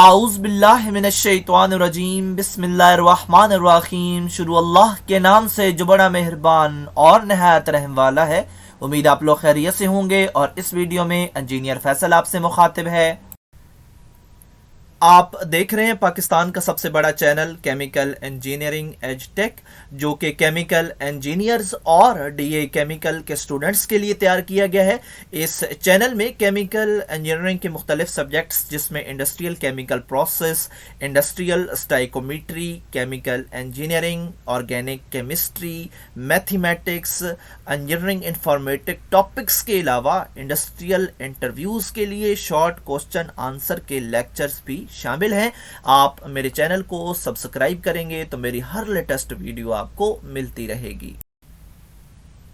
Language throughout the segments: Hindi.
आऊज़ बिल्लाहि मिनश्शैतानिर्रजीम बिस्मिल्लाहिर्रहमानिर्रहीम। शुरू अल्लाह के नाम से जो बड़ा मेहरबान और नहायत रहम वाला है। उम्मीद आप लोग खैरियत से होंगे और इस वीडियो में इंजीनियर फैसल आपसे मुखातिब है। आप देख रहे हैं पाकिस्तान का सबसे बड़ा channel chemical engineering edge tech, जो कि केमिकल इंजीनियर्स और डीए केमिकल के स्टूडेंट्स के लिए तैयार किया गया है। इस चैनल में केमिकल इंजीनियरिंग के मुख्तलिफ सब्जेक्ट्स जिसमें industrial chemical process, industrial stoichiometry, chemical engineering, organic chemistry, mathematics, engineering informatic topics के अलावा इंडस्ट्रियल इंटरव्यूज़ के लिए शॉर्ट क्वेश्चन आंसर के लेक्चर्स भी शामिल हैं। आप मेरे चैनल को सब्सक्राइब करेंगे तो मेरी हर लेटेस्ट वीडियो आपको मिलती रहेगी।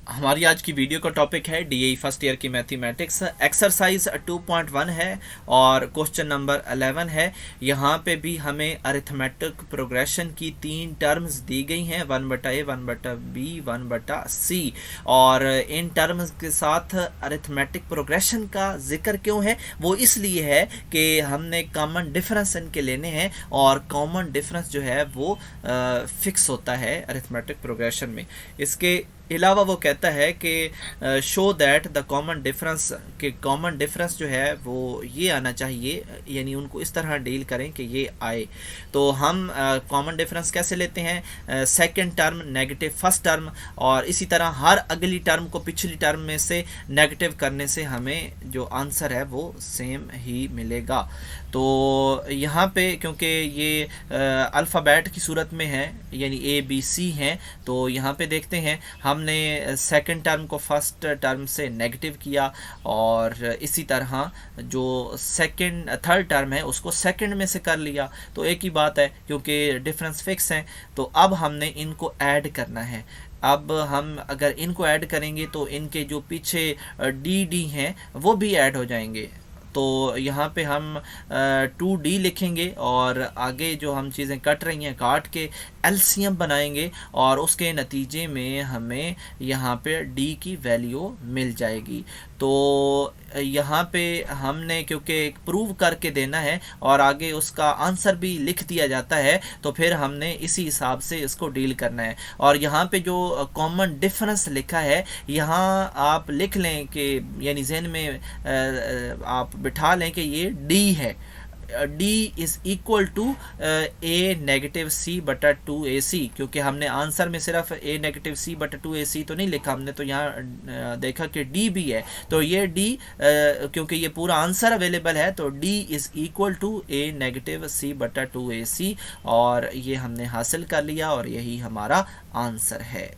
हमारी आज की वीडियो का टॉपिक है डीए फर्स्ट ईयर की मैथमेटिक्स। एक्सरसाइज 2.1 है और क्वेश्चन नंबर 11 है। यहाँ पे भी हमें अरिथमेटिक प्रोग्रेशन की 3 टर्म्स दी गई हैं, 1/a, 1/b, 1/c। और इन टर्म्स के साथ अरिथमेटिक प्रोग्रेशन का जिक्र क्यों है, वो इसलिए है कि हमने कॉमन डिफरेंस इनके लेने हैं और कॉमन डिफरेंस जो है वो फिक्स होता है अरिथमेटिक प्रोग्रेशन में। इसके अलावा वो कहता है कि show that the common difference, के कॉमन डिफरेंस जो है वो ये आना चाहिए, यानी उनको इस तरह डील करें कि ये आए। तो हम कॉमन डिफरेंस कैसे लेते हैं, second term negative first term, और इसी तरह हर अगली टर्म को पिछली टर्म में से नेगेटिव करने से हमें जो आंसर है वो सेम ही मिलेगा। तो यहाँ पे क्योंकि ये अल्फ़ाबेट की सूरत में है, यानी ए बी सी हैं, तो यहाँ पे देखते हैं हमने सेकंड टर्म को फर्स्ट टर्म से नेगेटिव किया और इसी तरह जो सेकंड थर्ड टर्म है उसको सेकंड में से कर लिया। तो एक ही बात है, क्योंकि डिफरेंस फिक्स हैं। तो अब हमने इनको ऐड करना है। अब हम अगर इनको ऐड करेंगे तो इनके जो पीछे डी डी हैं वो भी ऐड हो जाएंगे। तो यहाँ पे हम 2d लिखेंगे और आगे जो हम चीज़ें कट रही हैं काट के एलसीएम बनाएंगे और उसके नतीजे में हमें यहाँ पे d की वैल्यू मिल जाएगी। तो यहाँ पे हमने क्योंकि प्रूव करके देना है और आगे उसका आंसर भी लिख दिया जाता है, तो फिर हमने इसी हिसाब से इसको डील करना है। और यहाँ पे जो कॉमन डिफरेंस लिखा है यहाँ आप लिख लें कि यानी जहन में आप बिठा लें कि ये d है। d is equal to a negative c बटा 2ac, क्योंकि हमने आंसर में सिर्फ a नेगेटिव c बटा 2ac तो नहीं लिखा, हमने तो यहाँ देखा कि d भी है। तो ये d क्योंकि ये पूरा आंसर अवेलेबल है तो d is equal to a negative c बटा 2ac, और ये हमने हासिल कर लिया और यही हमारा आंसर है।